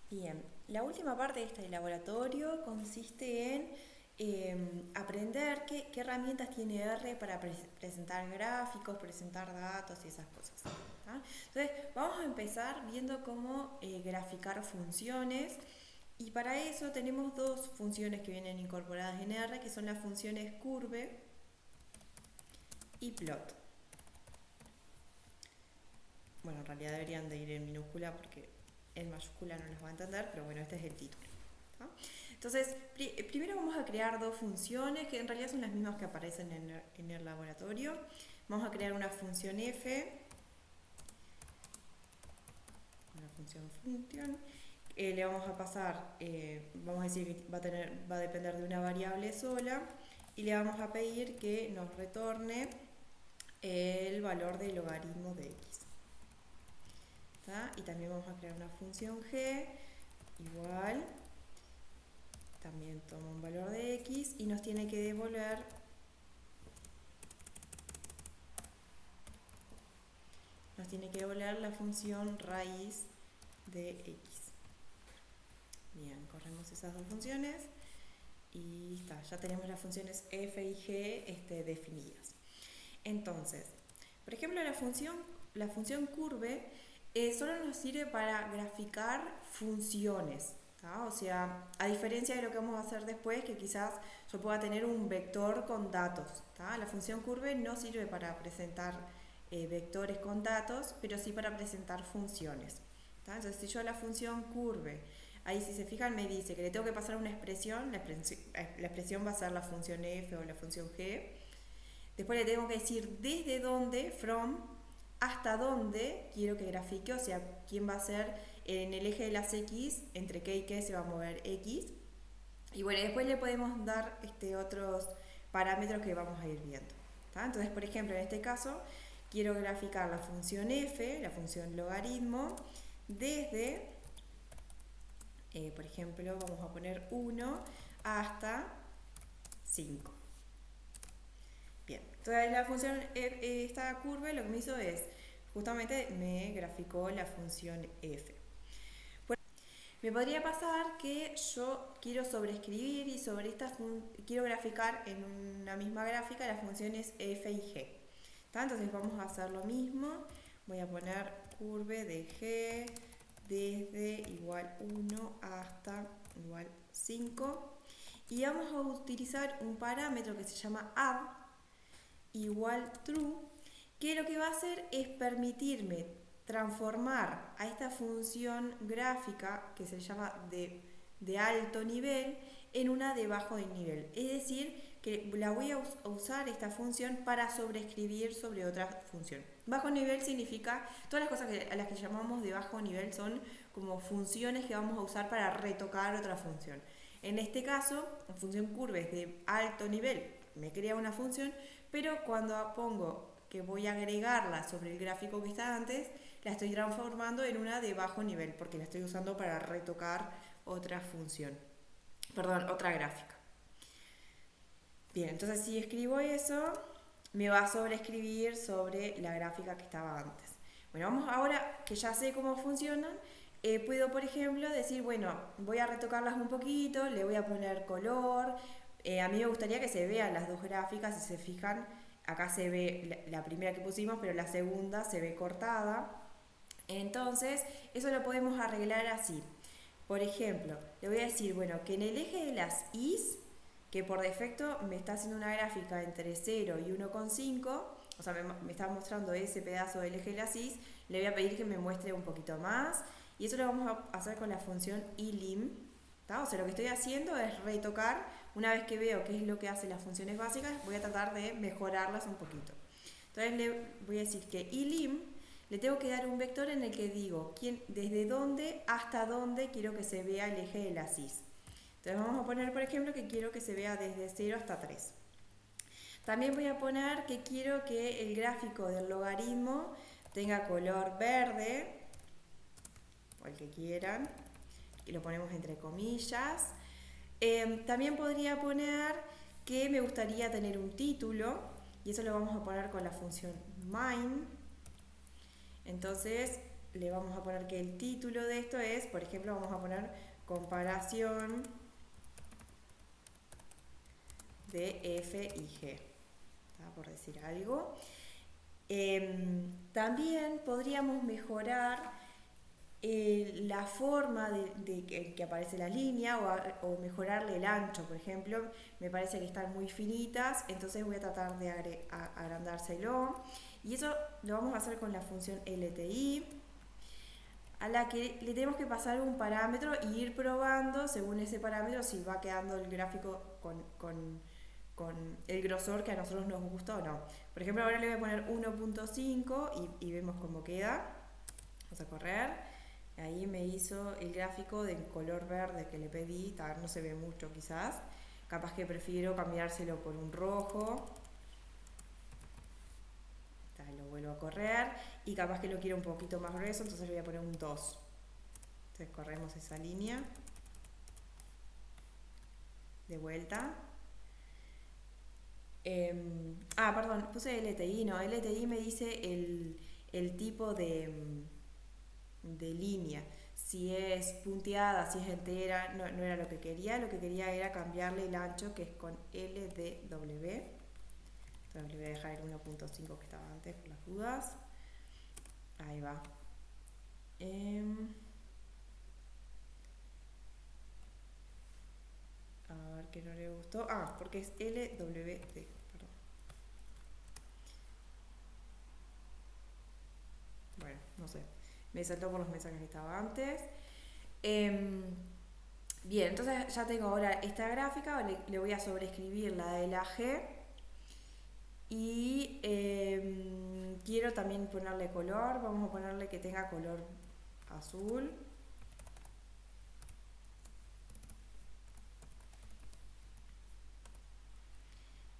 Bien, la última parte de este laboratorio consiste en aprender qué herramientas tiene R para presentar gráficos, presentar datos y esas cosas. ¿Tá? Entonces, vamos a empezar viendo cómo graficar funciones. Y para eso tenemos dos funciones que vienen incorporadas en R, que son las funciones curve y plot. Bueno, en realidad deberían de ir en minúscula porque en mayúscula no los va a entender, pero bueno, este es el título. ¿Tá? Entonces, primero vamos a crear dos funciones que en realidad son las mismas que aparecen en el laboratorio. Vamos a crear una función f, una función function. Le vamos a pasar, vamos a decir que va a depender de una variable sola y le vamos a pedir que nos retorne el valor del logaritmo de x. ¿Tá? Y también vamos a crear una función g igual, también toma un valor de x y nos tiene que devolver la función raíz de x. Bien, corremos esas dos funciones y está, ya tenemos las funciones f y g definidas. Entonces, por ejemplo, la función curve solo nos sirve para graficar funciones. ¿Tá? O sea, a diferencia de lo que vamos a hacer después, que quizás yo pueda tener un vector con datos. ¿Tá? La función curve no sirve para presentar vectores con datos, pero sí para presentar funciones. ¿Tá? Entonces, si yo la función curve, ahí si se fijan me dice que le tengo que pasar una expresión, la expresión va a ser la función f o la función g. Después le tengo que decir desde dónde, from, hasta dónde quiero que grafique, o sea, quién va a ser en el eje de las x, entre qué y qué se va a mover x. Y bueno, después le podemos dar otros parámetros que vamos a ir viendo. ¿Tá? Entonces, por ejemplo, en este caso, quiero graficar la función f, la función logaritmo, desde, por ejemplo, vamos a poner 1 hasta 5. Bien, entonces la función, esta curva lo que me hizo es, justamente me graficó la función f. Me podría pasar que yo quiero sobreescribir y sobre quiero graficar en una misma gráfica las funciones f y g. ¿Tá? Entonces vamos a hacer lo mismo. Voy a poner curve de g desde igual 1 hasta igual 5. Y vamos a utilizar un parámetro que se llama add igual true, que lo que va a hacer es permitirme transformar a esta función gráfica que se llama de alto nivel en una de bajo nivel. Es decir, que la voy a usar esta función para sobreescribir sobre otra función. Bajo nivel significa, todas las cosas a las que llamamos de bajo nivel son como funciones que vamos a usar para retocar otra función. En este caso, la función curve es de alto nivel, me crea una función, pero cuando pongo que voy a agregarla sobre el gráfico que está antes, la estoy transformando en una de bajo nivel, porque la estoy usando para retocar otra función. Perdón, otra gráfica. Bien, entonces si escribo eso, me va a sobreescribir sobre la gráfica que estaba antes. Bueno, vamos ahora que ya sé cómo funcionan, puedo, por ejemplo, decir, bueno, voy a retocarlas un poquito, le voy a poner color. A mí me gustaría que se vean las dos gráficas, si se fijan, acá se ve la primera que pusimos, pero la segunda se ve cortada. Entonces, eso lo podemos arreglar así. Por ejemplo, le voy a decir, bueno, que en el eje de las Is, que por defecto me está haciendo una gráfica entre 0 y 1,5, o sea, me está mostrando ese pedazo del eje de las Is, le voy a pedir que me muestre un poquito más, y eso lo vamos a hacer con la función elim. ¿Tá? O sea, lo que estoy haciendo es retocar, una vez que veo qué es lo que hacen las funciones básicas, voy a tratar de mejorarlas un poquito. Entonces le voy a decir que elim le tengo que dar un vector en el que digo desde dónde hasta dónde quiero que se vea el eje de las Is. Entonces vamos a poner, por ejemplo, que quiero que se vea desde 0 hasta 3. También voy a poner que quiero que el gráfico del logaritmo tenga color verde, o el que quieran, y lo ponemos entre comillas. También podría poner que me gustaría tener un título, y eso lo vamos a poner con la función main. Entonces le vamos a poner que el título de esto es, por ejemplo, vamos a poner comparación de f y g, ¿está? Por decir algo. También podríamos mejorar la forma de que aparece la línea o mejorarle el ancho, por ejemplo. Me parece que están muy finitas, entonces voy a tratar de agrandárselo. Y eso lo vamos a hacer con la función LTI, a la que le tenemos que pasar un parámetro e ir probando según ese parámetro si va quedando el gráfico con el grosor que a nosotros nos gusta o no. Por ejemplo, ahora le voy a poner 1.5 y vemos cómo queda. Vamos a correr. Ahí me hizo el gráfico del color verde que le pedí. No se ve mucho quizás. Capaz que prefiero cambiárselo por un rojo. Lo vuelvo a correr. Y capaz que lo quiero un poquito más grueso, entonces le voy a poner un 2. Entonces corremos esa línea. De vuelta. Perdón, puse LTI, no, LTI me dice el tipo de línea, si es punteada, si es entera, no era lo que quería era cambiarle el ancho, que es con LDW. Entonces le voy a dejar el 1.5 que estaba antes por las dudas. Ahí va. A ver que no le gustó. Porque es LWD. Perdón. Bueno, no sé. Me saltó por los mensajes que estaba antes. Bien, entonces ya tengo ahora esta gráfica. Le voy a sobreescribir la de la G. Y quiero también ponerle color. Vamos a ponerle que tenga color azul.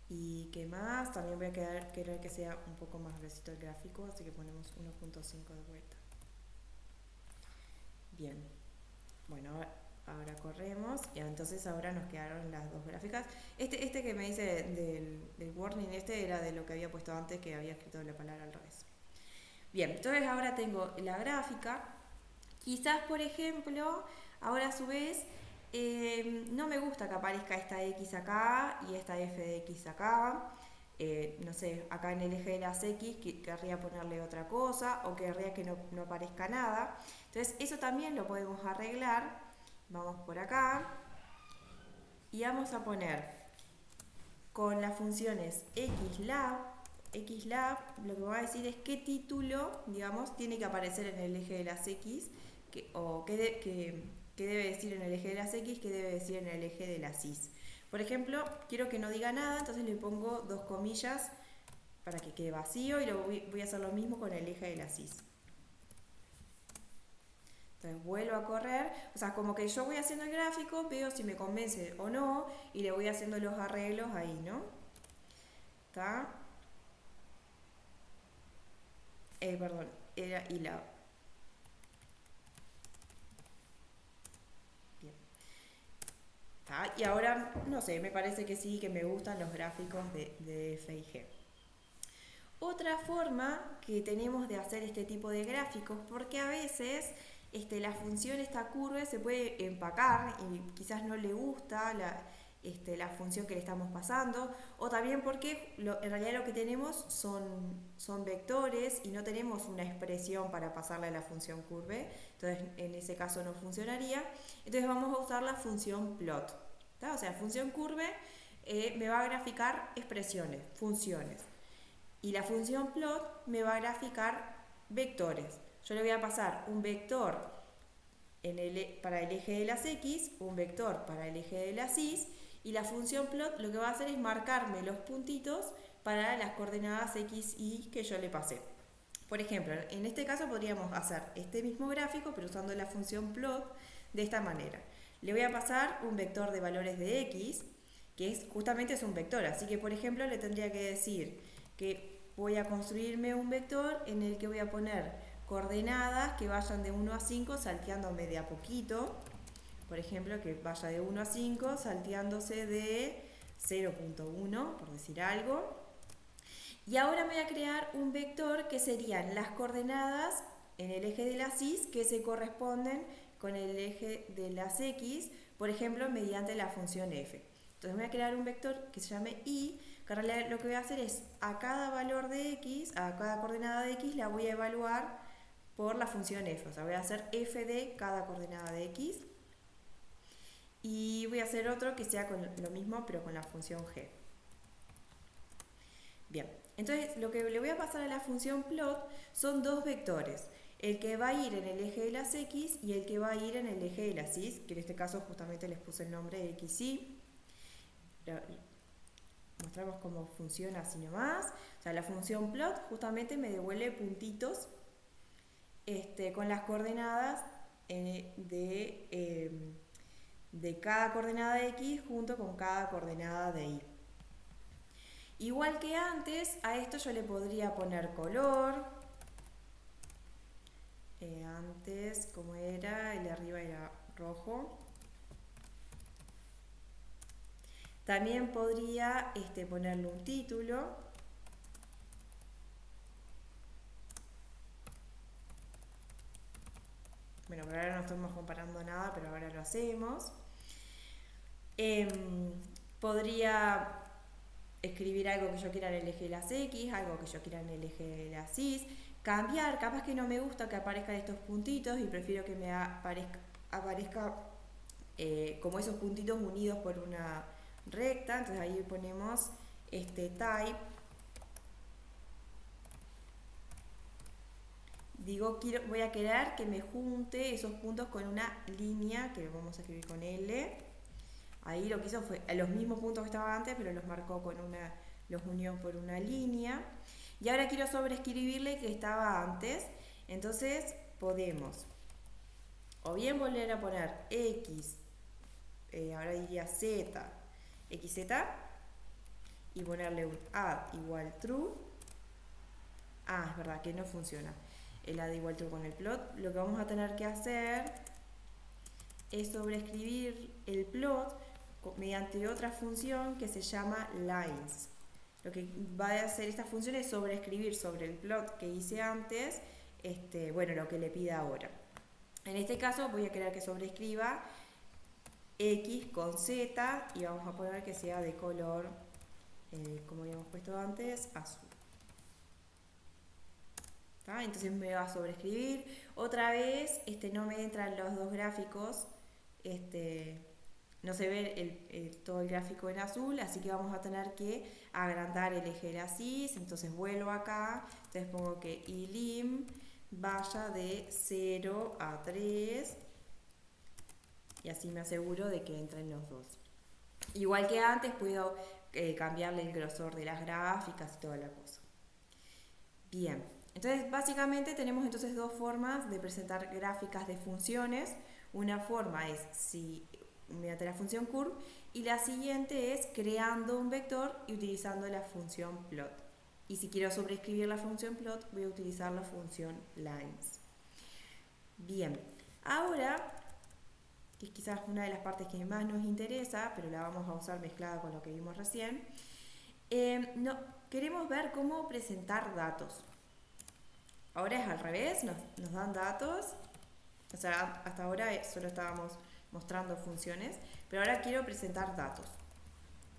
¿Y qué más? También voy a querer que sea un poco más gruesito el gráfico, así que ponemos 1.5 de vuelta. Bien. Bueno, ahora corremos y entonces ahora nos quedaron las dos gráficas. Este que me dice del warning, era de lo que había puesto antes, que había escrito la palabra al revés. Bien, entonces ahora tengo la gráfica. Quizás, por ejemplo, ahora a su vez, no me gusta que aparezca esta X acá y esta F de X acá. No sé, acá en el eje de las X querría ponerle otra cosa o querría que no aparezca nada. Entonces eso también lo podemos arreglar. Vamos por acá y vamos a poner con las funciones xlab, lo que va a decir es qué título, digamos, tiene que aparecer en el eje de las X o qué debe decir en el eje de las X, qué debe decir en el eje de las Y. Por ejemplo, quiero que no diga nada, entonces le pongo 2 comillas para que quede vacío y voy a hacer lo mismo con el eje de las Y. Entonces vuelvo a correr, o sea, como que yo voy haciendo el gráfico, veo si me convence o no y le voy haciendo los arreglos ahí, ¿no? ¿Está? Perdón, era ILAB. Bien. ¿Está? Y ahora, no sé, me parece que sí, que me gustan los gráficos de F y G. Otra forma que tenemos de hacer este tipo de gráficos, porque a veces la función esta curve se puede empacar y quizás no le gusta la función que le estamos pasando, o también porque en realidad lo que tenemos son vectores y no tenemos una expresión para pasarle a la función curve, entonces en ese caso no funcionaría. Entonces vamos a usar la función plot, ¿tá? O sea, función curve me va a graficar expresiones, funciones, y la función plot me va a graficar vectores. Yo le voy a pasar un vector para el eje de las X, un vector para el eje de las Y, y la función plot lo que va a hacer es marcarme los puntitos para las coordenadas X, Y que yo le pasé. Por ejemplo, en este caso podríamos hacer este mismo gráfico, pero usando la función plot de esta manera. Le voy a pasar un vector de valores de X, que justamente es un vector, así que por ejemplo le tendría que decir que voy a construirme un vector en el que voy a poner coordenadas que vayan de 1 a 5 salteándome de a poquito. Por ejemplo, que vaya de 1 a 5 salteándose de 0.1, por decir algo. Y ahora me voy a crear un vector que serían las coordenadas en el eje de las y que se corresponden con el eje de las x, por ejemplo, mediante la función f. Entonces voy a crear un vector que se llame y, que en realidad lo que voy a hacer es a cada valor de x, a cada coordenada de x, la voy a evaluar por la función f. O sea, voy a hacer f de cada coordenada de x. Y voy a hacer otro que sea con lo mismo, pero con la función g. Bien, entonces lo que le voy a pasar a la función plot son dos vectores. El que va a ir en el eje de las x y el que va a ir en el eje de las y, que en este caso justamente les puse el nombre de x, y. Mostramos cómo funciona así nomás. O sea, la función plot justamente me devuelve puntitos con las coordenadas de cada coordenada de x junto con cada coordenada de y. Igual que antes, a esto yo le podría poner color. Antes, como era, el de arriba era rojo. También podría ponerle un título. Bueno, por ahora no estamos comparando nada, pero ahora lo hacemos. Podría escribir algo que yo quiera en el eje de las x, algo que yo quiera en el eje de las y. Cambiar, capaz que no me gusta que aparezcan estos puntitos y prefiero que me aparezca como esos puntitos unidos por una recta. Entonces ahí ponemos type. Digo, voy a querer que me junte esos puntos con una línea, que vamos a escribir con L. Ahí lo que hizo fue los mismos puntos que estaban antes, pero los marcó los unió por una línea. Y ahora quiero sobreescribirle que estaba antes. Entonces podemos o bien volver a poner x, ahora diría z, xz, y ponerle un add igual true. Ah, es verdad que no funciona el add igual true con el plot. Lo que vamos a tener que hacer es sobreescribir el plot mediante otra función que se llama lines. Lo que va a hacer esta función es sobreescribir sobre el plot que hice antes, lo que le pida ahora. En este caso voy a querer que sobreescriba x con z y vamos a poner que sea de color, como habíamos puesto antes, azul. ¿Tá? Entonces me va a sobreescribir. Otra vez no me entran los dos gráficos, no se ve todo el gráfico en azul, así que vamos a tener que agrandar el eje de las y. Entonces vuelvo acá, entonces pongo que ilim vaya de 0 a 3 y así me aseguro de que entren los dos. Igual que antes puedo cambiarle el grosor de las gráficas y toda la cosa. Bien, entonces básicamente tenemos entonces dos formas de presentar gráficas de funciones. Una forma es mediante la función curve y la siguiente es creando un vector y utilizando la función plot. Y si quiero sobreescribir la función plot voy a utilizar la función lines. Bien, ahora, que es quizás una de las partes que más nos interesa, pero la vamos a usar mezclada con lo que vimos recién, queremos ver cómo presentar datos. Ahora es al revés, nos dan datos, o sea, hasta ahora solo estábamos mostrando funciones, pero ahora quiero presentar datos.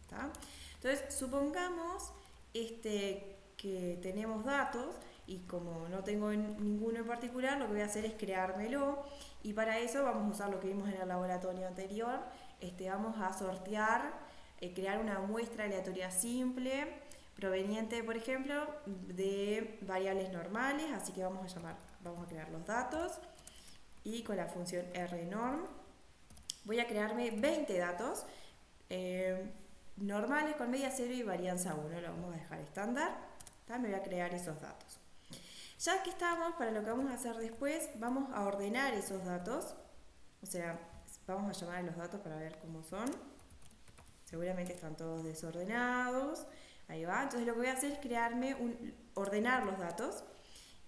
¿Tá? Entonces, supongamos que tenemos datos y como no tengo ninguno en particular, lo que voy a hacer es creármelo y para eso vamos a usar lo que vimos en el laboratorio anterior. Vamos a sortear, crear una muestra aleatoria simple proveniente, por ejemplo, de variables normales, así que vamos a crear los datos y con la función rnorm voy a crearme 20 datos normales con media 0 y varianza 1, lo vamos a dejar estándar. Me voy a crear esos datos. Ya que estamos, para lo que vamos a hacer después, vamos a ordenar esos datos, o sea, vamos a llamar a los datos para ver cómo son. Seguramente están todos desordenados. Ahí va. Entonces lo que voy a hacer es ordenar los datos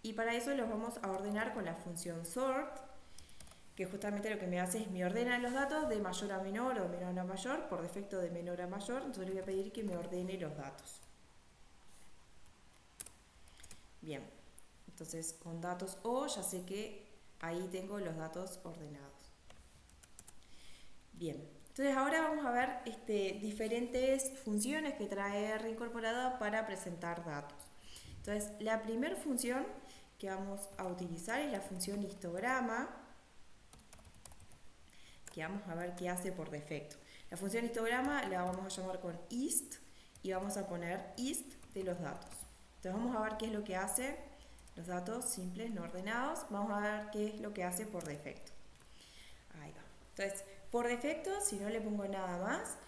y para eso los vamos a ordenar con la función sort, que justamente lo que me hace es me ordena los datos de mayor a menor o de menor a mayor, por defecto de menor a mayor, entonces le voy a pedir que me ordene los datos. Bien, Entonces con datos O ya sé que ahí tengo los datos ordenados. Bien, entonces ahora vamos a ver diferentes funciones que trae R incorporada para presentar datos. Entonces la primera función que vamos a utilizar es la función histograma, que vamos a ver qué hace por defecto. La función histograma la vamos a llamar con hist y vamos a poner hist de los datos. Entonces vamos a ver qué es lo que hace los datos simples no ordenados. Vamos a ver qué es lo que hace por defecto. Ahí va. Entonces, por defecto, si no le pongo nada más,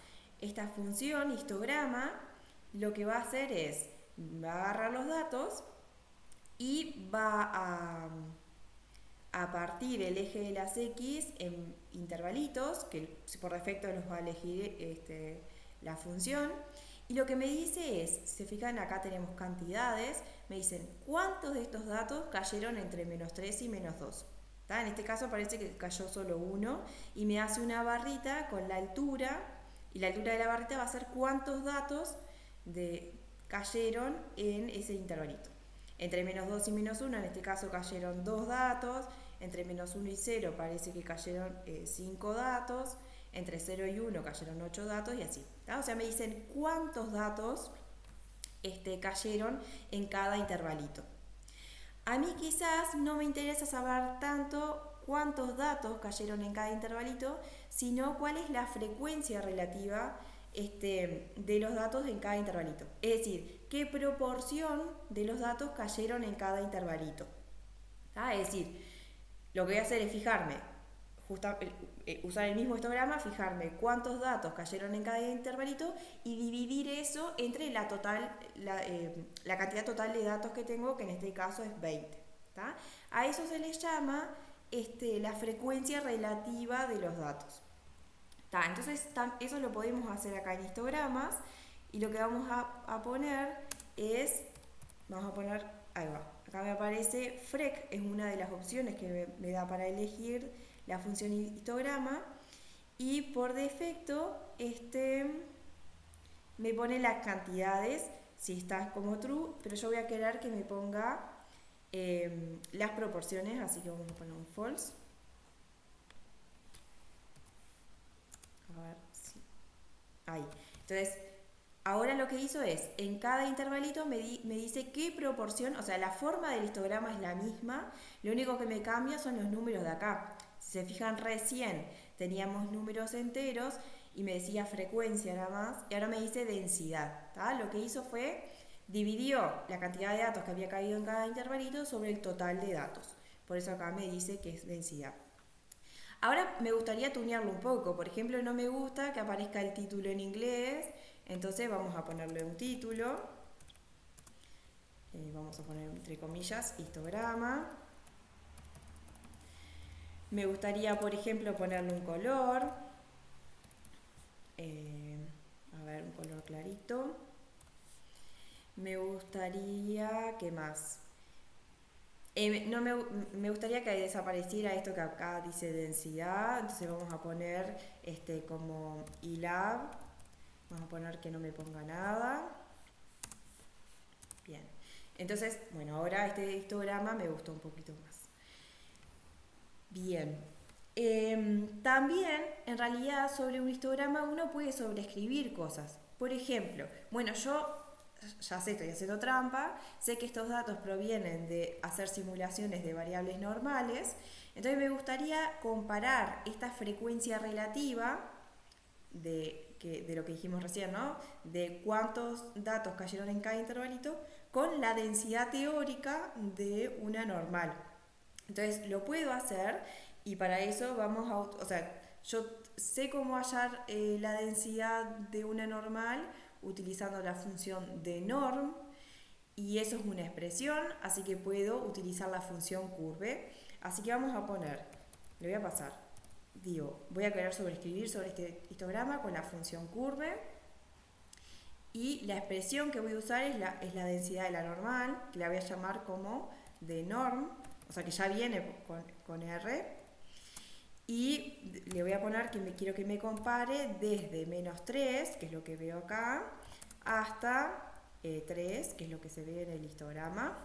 esta función histograma lo que va a hacer es, va a agarrar los datos y va a partir el eje de las X en intervalitos, que por defecto los va a elegir la función. Y lo que me dice es, si se fijan acá tenemos cantidades, me dicen cuántos de estos datos cayeron entre -3 y -2. ¿Tá? En este caso parece que cayó solo uno y me hace una barrita con la altura, y la altura de la barrita va a ser cuántos datos cayeron en ese intervalito. Entre -2 y -1 en este caso cayeron 2 datos, entre -1 y 0 parece que cayeron 5 datos, entre 0 y 1 cayeron 8 datos y así. ¿Tá? O sea, me dicen cuántos datos cayeron en cada intervalito. A mí quizás no me interesa saber tanto cuántos datos cayeron en cada intervalito, sino cuál es la frecuencia relativa de los datos en cada intervalito. Es decir, qué proporción de los datos cayeron en cada intervalito. ¿Tá? Es decir, lo que voy a hacer es fijarme, usar el mismo histograma, fijarme cuántos datos cayeron en cada intervalito y dividir eso entre la cantidad total de datos que tengo, que en este caso es 20. ¿Tá? A eso se le llama la frecuencia relativa de los datos. ¿Tá? Entonces eso lo podemos hacer acá en histogramas y lo que vamos a poner es, ahí va, acá me aparece frec, es una de las opciones que me da para elegir la función histograma, y por defecto me pone las cantidades si está como true, pero yo voy a querer que me ponga las proporciones, así que vamos a poner un false. A ver si. Ahí. Entonces, ahora lo que hizo es, en cada intervalito me dice qué proporción, o sea, la forma del histograma es la misma, lo único que me cambia son los números de acá. Si se fijan, recién teníamos números enteros y me decía frecuencia nada más, y ahora me dice densidad. ¿Tá? Lo que hizo fue, dividió la cantidad de datos que había caído en cada intervalito sobre el total de datos. Por eso acá me dice que es densidad. Ahora me gustaría tunearlo un poco. Por ejemplo, no me gusta que aparezca el título en inglés, entonces vamos a ponerle un título. Vamos a poner entre comillas histograma. Me gustaría, por ejemplo, ponerle un color. A ver, un color clarito. Me gustaría, ¿qué más? Me gustaría que desapareciera esto que acá dice densidad, entonces vamos a poner como ilab, vamos a poner que no me ponga nada. Bien, entonces, bueno, ahora este histograma me gustó un poquito más. Bien, también en realidad sobre un histograma uno puede sobreescribir cosas. Por ejemplo, bueno, yo ya sé, estoy haciendo trampa, sé que estos datos provienen de hacer simulaciones de variables normales, entonces me gustaría comparar esta frecuencia relativa de lo que dijimos recién, ¿no? De cuántos datos cayeron en cada intervalito con la densidad teórica de una normal. Entonces lo puedo hacer y para eso vamos a, o sea, yo sé cómo hallar la densidad de una normal utilizando la función de norm, y eso es una expresión, así que puedo utilizar la función curve. Así que vamos a poner, le voy a pasar, voy a querer sobreescribir sobre este histograma con la función curve, y la expresión que voy a usar es la densidad de la normal, que la voy a llamar como de norm, o sea que ya viene con R, y le voy a poner que quiero que me compare desde -3, que es lo que veo acá, hasta 3, que es lo que se ve en el histograma.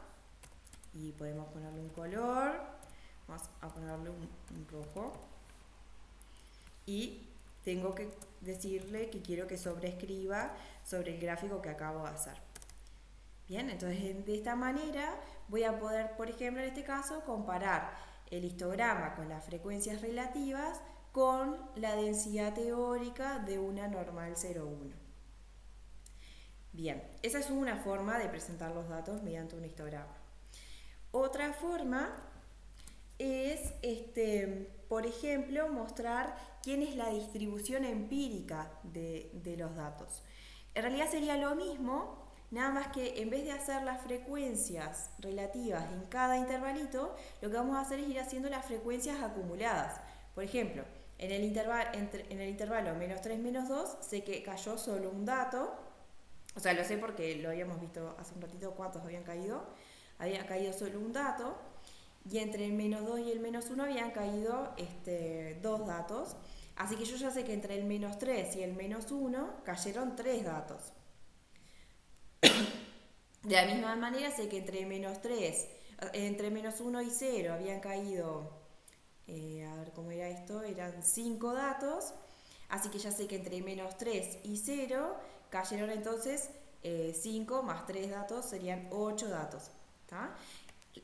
Y podemos ponerle un color, vamos a ponerle un rojo. Y tengo que decirle que quiero que sobreescriba sobre el gráfico que acabo de hacer. Bien, entonces de esta manera voy a poder, por ejemplo, en este caso, comparar el histograma con las frecuencias relativas con la densidad teórica de una normal 0,1. Bien, esa es una forma de presentar los datos mediante un histograma. Otra forma es, por ejemplo, mostrar quién es la distribución empírica de los datos. En realidad sería lo mismo, nada más que en vez de hacer las frecuencias relativas en cada intervalito, lo que vamos a hacer es ir haciendo las frecuencias acumuladas. Por ejemplo, en el intervalo menos 3, menos 2, sé que cayó solo un dato. O sea, lo sé porque lo habíamos visto hace un ratito cuántos habían caído. Había caído solo un dato. Y entre el menos 2 y el menos 1 habían caído dos datos. Así que yo ya sé que entre el menos 3 y el menos 1 cayeron 3 datos. De la misma manera sé que entre menos 1 y 0 habían caído, a ver cómo era esto, eran 5 datos. Así que ya sé que entre menos 3 y 0 cayeron entonces 5 más 3 datos serían 8 datos. ¿Tá?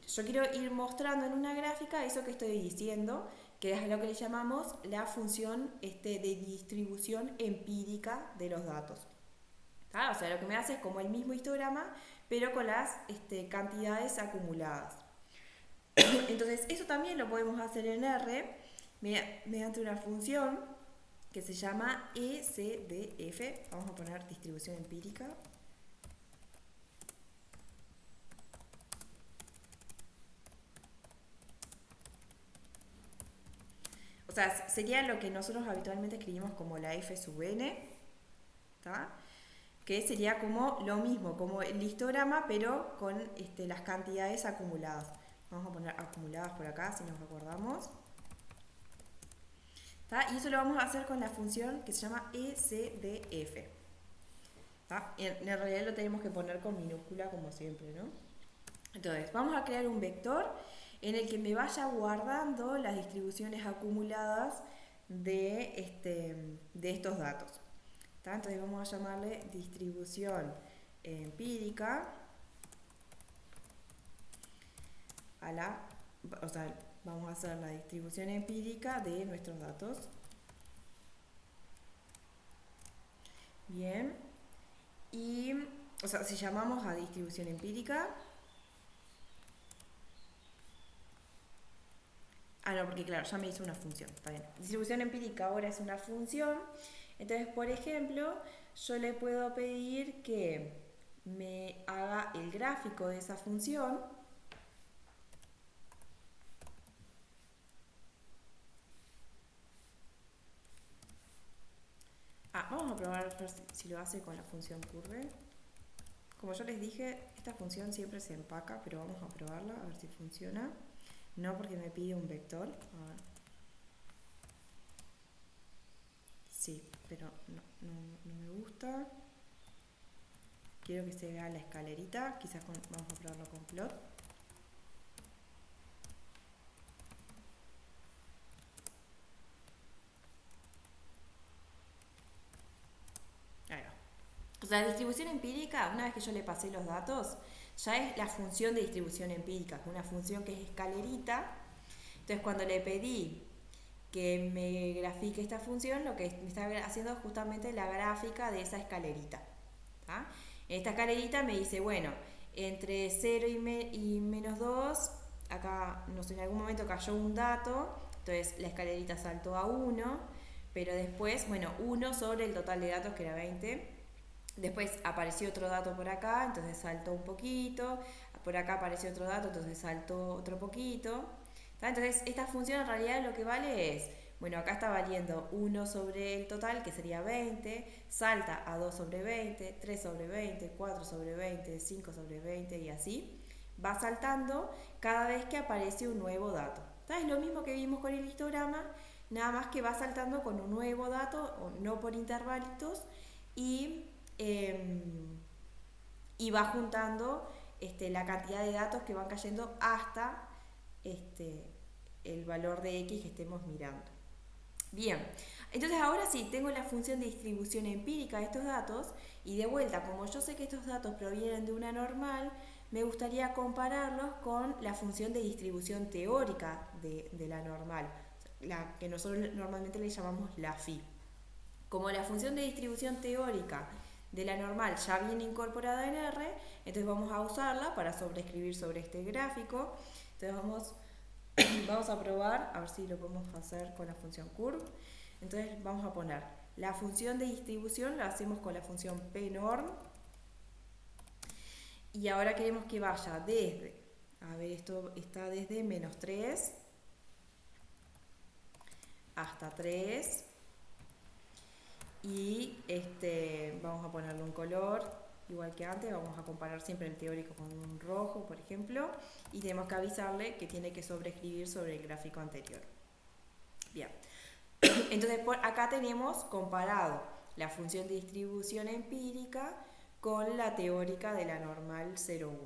Yo quiero ir mostrando en una gráfica eso que estoy diciendo, que es lo que le llamamos la función de distribución empírica de los datos. ¿Tá? O sea, lo que me hace es como el mismo histograma, pero con las cantidades acumuladas. Entonces, eso también lo podemos hacer en R mediante una función que se llama ECDF. Vamos a poner distribución empírica. O sea, sería lo que nosotros habitualmente escribimos como la F sub n, ¿tá? Que sería como lo mismo, como el histograma, pero con las cantidades acumuladas. Vamos a poner acumuladas por acá, si nos recordamos. ¿Tá? Y eso lo vamos a hacer con la función que se llama ECDF. ¿Tá? En realidad lo tenemos que poner con minúscula como siempre, ¿no? Entonces, vamos a crear un vector en el que me vaya guardando las distribuciones acumuladas de estos datos. ¿Tá? Entonces vamos a llamarle distribución empírica o sea, vamos a hacer la distribución empírica de nuestros datos. Bien. Y, o sea, si llamamos a distribución empírica... Ah, no, porque claro, ya me hizo una función. Está bien. Distribución empírica ahora es una función. Entonces, por ejemplo, yo le puedo pedir que me haga el gráfico de esa función. Vamos a probar si lo hace con la función curve. Como yo les dije, esta función siempre se empaca, pero vamos a probarla a ver si funciona. No porque me pide un vector. A ver. Sí, pero no me gusta. Quiero que se vea la escalerita. Quizás vamos a probarlo con plot. Ahí va. O sea, la distribución empírica, una vez que yo le pasé los datos, ya es la función de distribución empírica, una función que es escalerita. Entonces, cuando le pedí que me grafique esta función, lo que me está haciendo es justamente la gráfica de esa escalerita. ¿Tá? En esta escalerita me dice, bueno, entre 0 y menos 2, acá, no sé, en algún momento cayó un dato, entonces la escalerita saltó a 1, pero después, bueno, 1 sobre el total de datos que era 20. Después apareció otro dato por acá, entonces saltó un poquito. Por acá apareció otro dato, entonces saltó otro poquito. Entonces, esta función en realidad lo que vale es, bueno, acá está valiendo 1 sobre el total, que sería 20, salta a 2 sobre 20, 3 sobre 20, 4 sobre 20, 5 sobre 20 y así. Va saltando cada vez que aparece un nuevo dato. Es lo mismo que vimos con el histograma, nada más que va saltando con un nuevo dato, no por intervalitos, y va juntando la cantidad de datos que van cayendo hasta el valor de X que estemos mirando. Bien, entonces ahora sí, tengo la función de distribución empírica de estos datos y de vuelta, como yo sé que estos datos provienen de una normal, me gustaría compararlos con la función de distribución teórica de la normal, la que nosotros normalmente le llamamos la phi. Como la función de distribución teórica de la normal ya viene incorporada en R, entonces vamos a usarla para sobreescribir sobre este gráfico. Entonces vamos a probar, a ver si lo podemos hacer con la función curve. Entonces vamos a poner la función de distribución, la hacemos con la función pnorm. Y ahora queremos que vaya desde, a ver, esto está desde menos 3 hasta 3. Y vamos a ponerle un color igual que antes, vamos a comparar siempre el teórico con un rojo, por ejemplo, y tenemos que avisarle que tiene que sobreescribir sobre el gráfico anterior. Bien, entonces por acá tenemos comparado la función de distribución empírica con la teórica de la normal 0,1.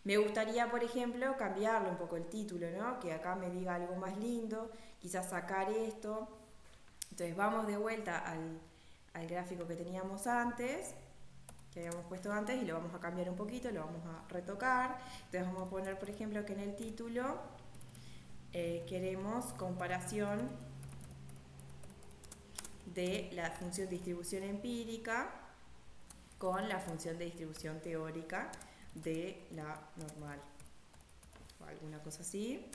Me gustaría, por ejemplo, cambiarle un poco el título, ¿no? Que acá me diga algo más lindo, quizás sacar esto. Entonces vamos de vuelta al gráfico que teníamos antes, que habíamos puesto antes, y lo vamos a cambiar un poquito, lo vamos a retocar. Entonces vamos a poner, por ejemplo, que en el título queremos comparación de la función de distribución empírica con la función de distribución teórica de la normal, o alguna cosa así.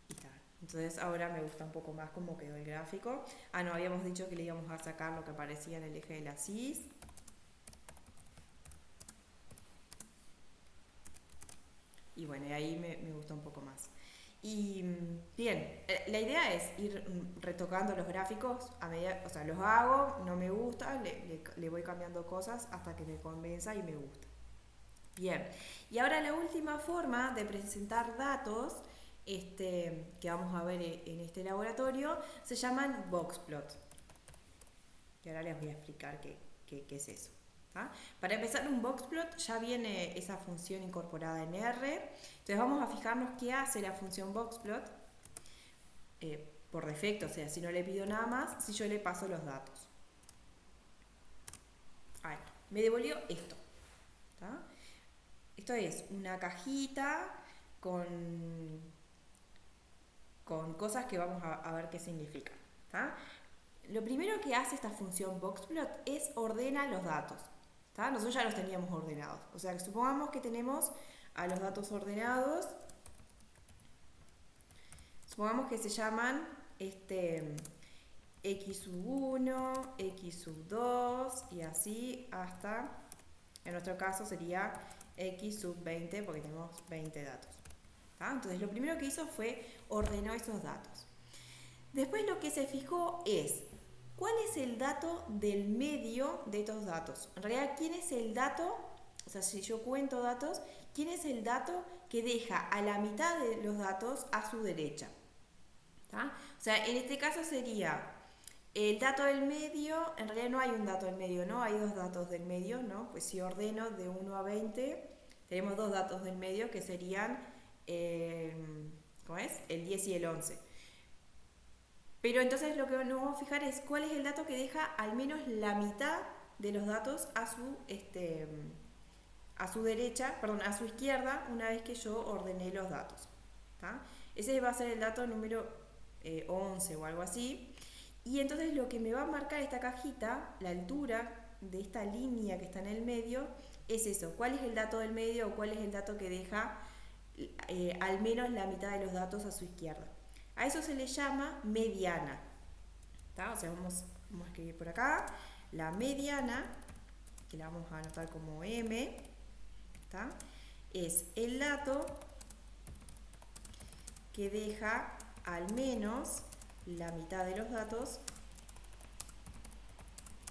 Y tal. Entonces ahora me gusta un poco más cómo quedó el gráfico. No, habíamos dicho que le íbamos a sacar lo que aparecía en el eje de la cis. Y bueno, y ahí me gusta un poco más. Y bien, la idea es ir retocando los gráficos a medida, o sea, los hago, no me gusta, le voy cambiando cosas hasta que me convenza y me gusta. Bien, y ahora la última forma de presentar datos que vamos a ver en este laboratorio se llaman boxplot. Y ahora les voy a explicar qué es eso. Para empezar, un boxplot ya viene esa función incorporada en R. Entonces vamos a fijarnos qué hace la función boxplot por defecto, o sea, si no le pido nada más, si yo le paso los datos. A ver, me devolvió esto. ¿Tá? Esto es una cajita con cosas que vamos a ver qué significan. ¿Tá? Lo primero que hace esta función boxplot es ordena los datos. ¿Tá? Nosotros ya los teníamos ordenados. O sea, que supongamos que tenemos a los datos ordenados. Supongamos que se llaman x sub 1, x sub 2 y así hasta, en nuestro caso sería x sub 20 porque tenemos 20 datos. ¿Tá? Entonces lo primero que hizo fue ordenó esos datos. Después lo que se fijó es ¿cuál es el dato del medio de estos datos? En realidad, ¿quién es el dato? O sea, si yo cuento datos, ¿quién es el dato que deja a la mitad de los datos a su derecha? ¿Tá? O sea, en este caso sería el dato del medio, en realidad no hay un dato del medio, ¿no? Hay dos datos del medio, ¿no? Pues si ordeno de 1 a 20, tenemos dos datos del medio que serían, ¿cómo es? El 10 y el 11. Pero entonces lo que nos vamos a fijar es cuál es el dato que deja al menos la mitad de los datos a su derecha, perdón, a su izquierda, una vez que yo ordené los datos. ¿Tá? Ese va a ser el dato número 11 o algo así. Y entonces lo que me va a marcar esta cajita, la altura de esta línea que está en el medio, es eso. ¿Cuál es el dato del medio o cuál es el dato que deja al menos la mitad de los datos a su izquierda? A eso se le llama mediana. ¿Tá? O sea, vamos a escribir por acá la mediana, que la vamos a anotar como M. ¿Tá? Es el dato que deja al menos la mitad de los datos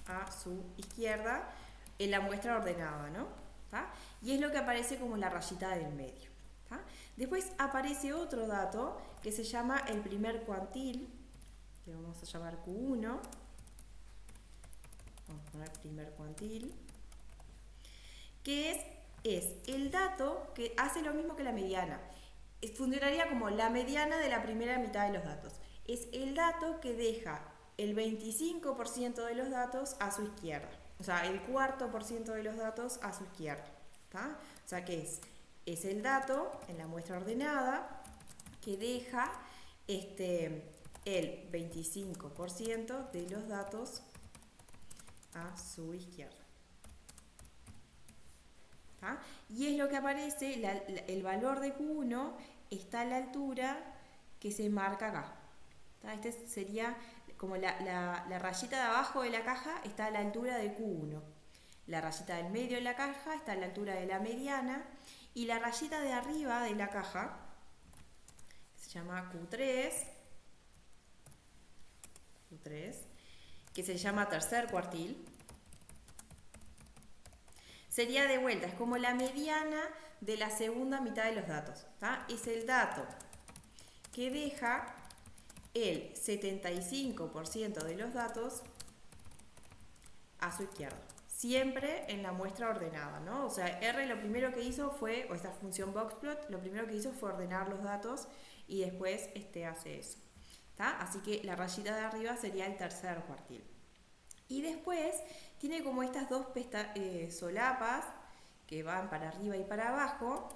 a su izquierda en la muestra ordenada, ¿no? ¿Tá? Y es lo que aparece como la rayita del medio. ¿Tá? Después aparece otro dato que se llama el primer cuantil, que vamos a llamar Q1. Vamos a poner primer cuantil, que es es el dato que hace lo mismo que la mediana. Funcionaría como la mediana de la primera mitad de los datos. Es el dato que deja el 25% de los datos a su izquierda. O sea, el 1/4% de los datos a su izquierda. ¿Tá? O sea, que es el dato en la muestra ordenada que deja el 25% de los datos a su izquierda. ¿Tá? Y es lo que aparece, el valor de Q1 está a la altura que se marca acá. ¿Tá? Este sería como la rayita de abajo de la caja está a la altura de Q1. La rayita del medio de la caja está a la altura de la mediana. Y la rayita de arriba de la caja, se llama Q3, que se llama tercer cuartil, sería de vuelta, es como la mediana de la segunda mitad de los datos. ¿Tá? Es el dato que deja el 75% de los datos a su izquierda. Siempre en la muestra ordenada, ¿no? O sea, R lo primero que hizo fue, o esta función boxplot, lo primero que hizo fue ordenar los datos y después hace eso. ¿Tá? Así que la rayita de arriba sería el tercer cuartil. Y después tiene como estas dos solapas que van para arriba y para abajo,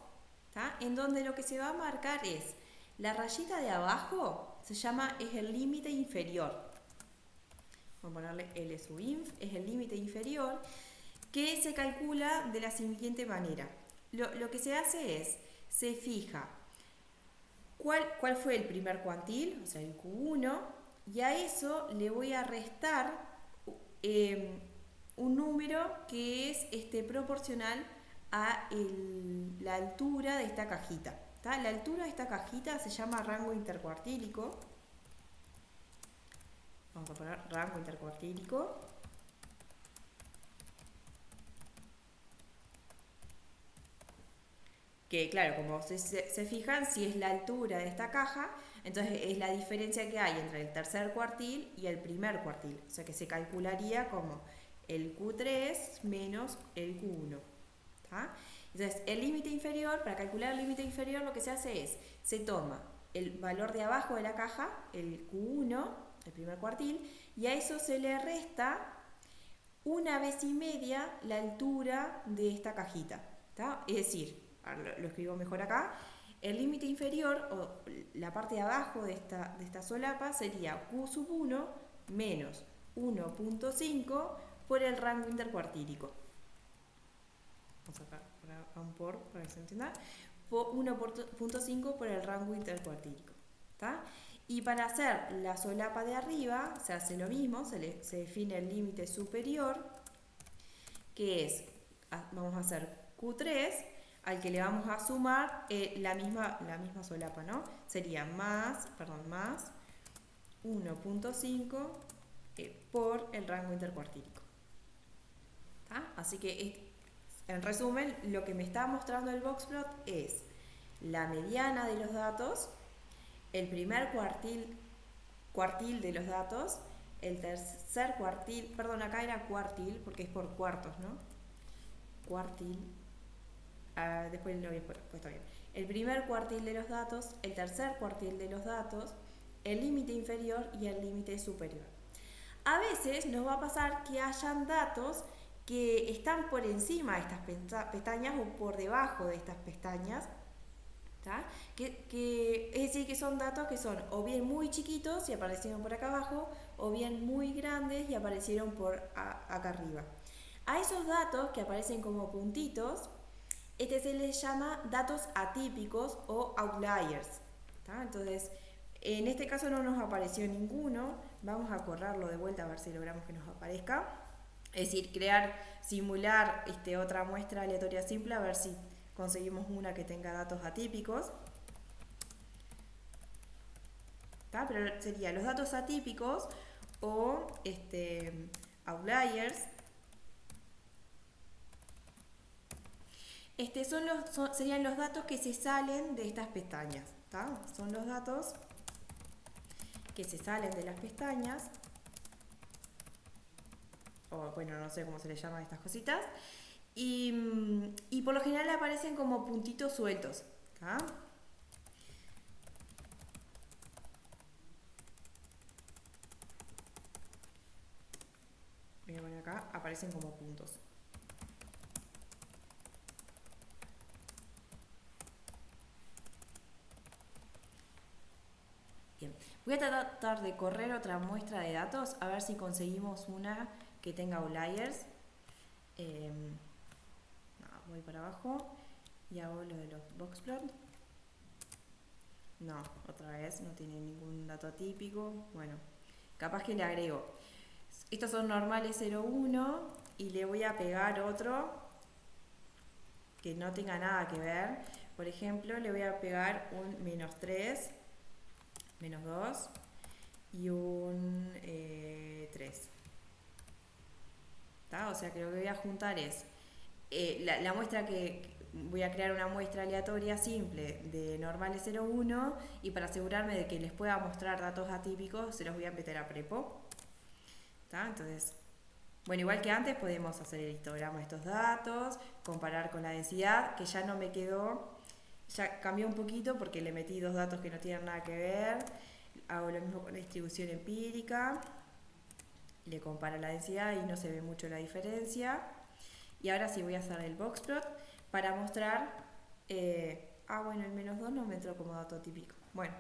¿tá? En donde lo que se va a marcar es la rayita de abajo, es el límite inferior. Vamos a ponerle L sub inf, es el límite inferior que se calcula de la siguiente manera. Lo que se hace es, se fija cuál fue el primer cuantil, o sea el Q1, y a eso le voy a restar un número que es proporcional a la altura de esta cajita. ¿Tá? La altura de esta cajita se llama rango intercuartílico. Vamos a poner rango intercuartílico. Que claro, como se fijan, si es la altura de esta caja, entonces es la diferencia que hay entre el tercer cuartil y el primer cuartil. O sea que se calcularía como el Q3 menos el Q1. ¿Tá? Entonces el límite inferior, para calcular el límite inferior lo que se hace es, se toma el valor de abajo de la caja, el Q1, el primer cuartil, y a eso se le resta 1 vez y media la altura de esta cajita. ¿Tá? Es decir, lo escribo mejor acá, el límite inferior, o la parte de abajo de esta solapa, sería Q sub 1 menos 1.5 por el rango intercuartílico. Vamos a sacar un por para que se entienda. 1.5 por el rango intercuartílico. ¿Tá? Y para hacer la solapa de arriba se hace lo mismo, se define el límite superior, que es, vamos a hacer Q3, al que le vamos a sumar la misma solapa, ¿no? Sería más 1.5 por el rango intercuartílico. ¿Tá? Así que, en resumen, lo que me está mostrando el boxplot es la mediana de los datos, el primer cuartil de los datos, el tercer cuartil, perdón, acá era cuartil porque es por cuartos, ¿no? Cuartil, después lo había puesto bien. El primer cuartil de los datos, el tercer cuartil de los datos, el límite inferior y el límite superior. A veces nos va a pasar que hayan datos que están por encima de estas pestañas o por debajo de estas pestañas. ¿Tá? Es decir, que son datos que son o bien muy chiquitos y aparecieron por acá abajo, o bien muy grandes y aparecieron por acá arriba. A esos datos que aparecen como puntitos, se les llama datos atípicos o outliers. ¿Tá? Entonces, en este caso no nos apareció ninguno. Vamos a correrlo de vuelta a ver si logramos que nos aparezca. Es decir, simular otra muestra aleatoria simple a ver si conseguimos una que tenga datos atípicos. ¿Tá? Pero serían los datos atípicos o outliers. Serían los datos que se salen de estas pestañas. ¿Tá? Son los datos que se salen de las pestañas. O bueno, no sé cómo se les llama a estas cositas. y por lo general aparecen como puntitos sueltos. ¿Tá? Voy a poner acá, aparecen como puntos. Bien, voy a tratar de correr otra muestra de datos a ver si conseguimos una que tenga outliers. Voy para abajo y hago lo de los boxplot. No, otra vez no tiene ningún dato atípico. Bueno, capaz que le agrego. Estos son normales 0,1 y le voy a pegar otro que no tenga nada que ver. Por ejemplo, le voy a pegar un -3, -2 y un 3. ¿Tá? O sea que lo que voy a juntar es la muestra que voy a crear una muestra aleatoria simple de normales 0,1 y para asegurarme de que les pueda mostrar datos atípicos se los voy a meter a prepo. ¿Tá? Entonces, bueno, igual que antes podemos hacer el histograma de estos datos, comparar con la densidad, que ya no me quedó, ya cambió un poquito porque le metí dos datos que no tienen nada que ver. Hago lo mismo con la distribución empírica, le comparo la densidad y no se ve mucho la diferencia. Y ahora sí voy a hacer el boxplot para mostrar, bueno, el -2 no me entró como dato típico. Bueno,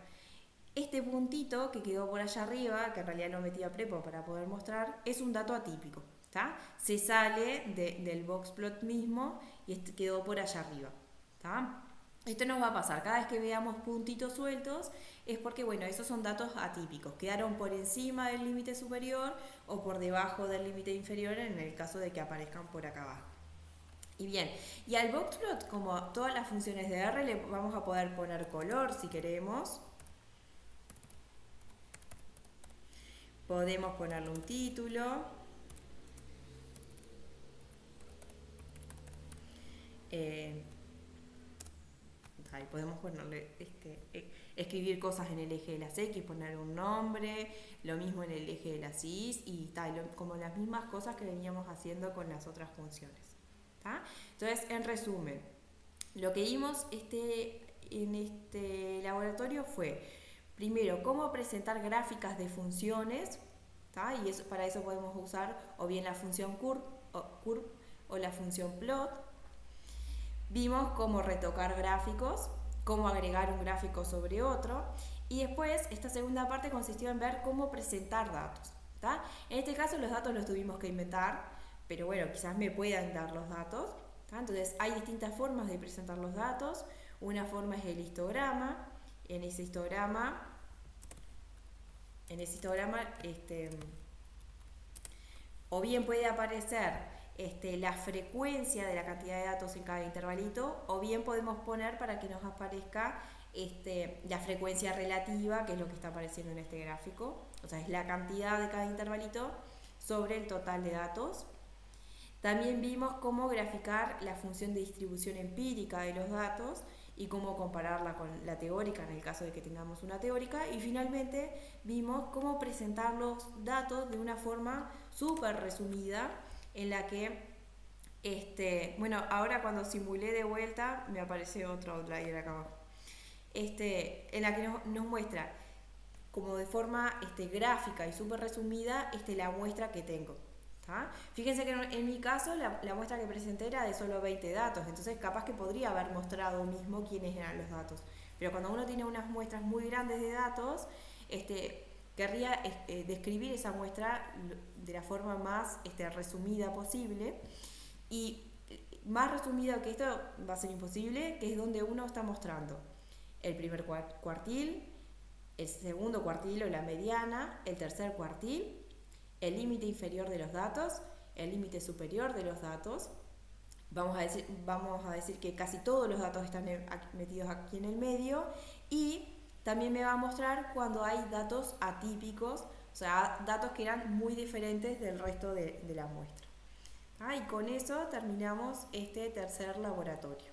este puntito que quedó por allá arriba, que en realidad lo metí a prepo para poder mostrar, es un dato atípico. ¿Tá? Se sale del boxplot mismo y quedó por allá arriba. ¿Tá? Esto nos va a pasar cada vez que veamos puntitos sueltos, es porque, bueno, esos son datos atípicos. Quedaron por encima del límite superior o por debajo del límite inferior en el caso de que aparezcan por acá abajo. Y bien, y al boxplot, como todas las funciones de R, le vamos a poder poner color si queremos. Podemos ponerle un título. Ahí podemos ponerle, escribir cosas en el eje de las X, poner un nombre, lo mismo en el eje de las Y y tal, como las mismas cosas que veníamos haciendo con las otras funciones. ¿Tá? Entonces, en resumen, lo que vimos en este laboratorio fue, primero, cómo presentar gráficas de funciones, ¿tá? Y para eso podemos usar o bien la función curve o la función plot. Vimos cómo retocar gráficos, cómo agregar un gráfico sobre otro, y después esta segunda parte consistió en ver cómo presentar datos. ¿Tá? En este caso los datos los tuvimos que inventar, pero bueno, quizás me puedan dar los datos. ¿Tá? Entonces hay distintas formas de presentar los datos. Una forma es el histograma. En ese histograma o bien puede aparecer la frecuencia de la cantidad de datos en cada intervalito, o bien podemos poner para que nos aparezca la frecuencia relativa, que es lo que está apareciendo en este gráfico, o sea, es la cantidad de cada intervalito sobre el total de datos. También vimos cómo graficar la función de distribución empírica de los datos y cómo compararla con la teórica en el caso de que tengamos una teórica. Y finalmente vimos cómo presentar los datos de una forma súper resumida en la que, bueno, ahora cuando simulé de vuelta me aparece otro outlier acá abajo, en la que nos muestra como de forma gráfica y súper resumida la muestra que tengo. ¿Tá? Fíjense que en mi caso la muestra que presenté era de solo 20 datos, entonces capaz que podría haber mostrado mismo quiénes eran los datos. Pero cuando uno tiene unas muestras muy grandes de datos, querría describir esa muestra de la forma más resumida posible. Y más resumida que esto va a ser imposible, que es donde uno está mostrando el primer cuartil, el segundo cuartil o la mediana, el tercer cuartil, el límite inferior de los datos, el límite superior de los datos. Vamos a decir que casi todos los datos están metidos aquí en el medio, y también me va a mostrar cuando hay datos atípicos, o sea, datos que eran muy diferentes del resto de la muestra. Y con eso terminamos este tercer laboratorio.